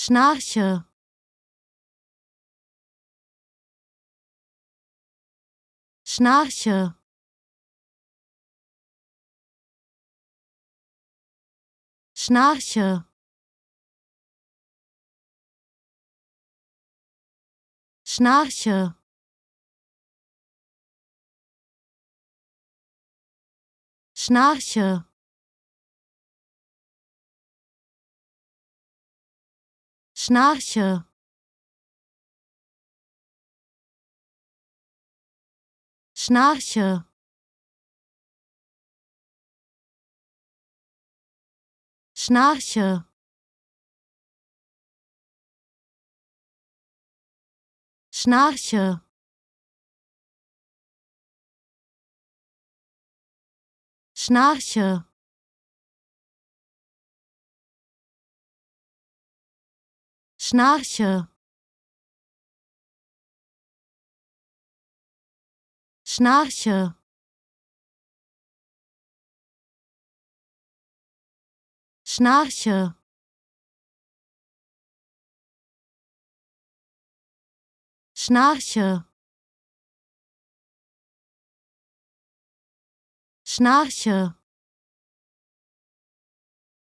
Schnarche. Schnarche. Schnarche. Schnarche. Schnarche. Schnarche. Schnarche. Schnarche. Schnarche. Schnarche. Schnarche. Schnarche. Schnarche. Schnarche. Schnarche.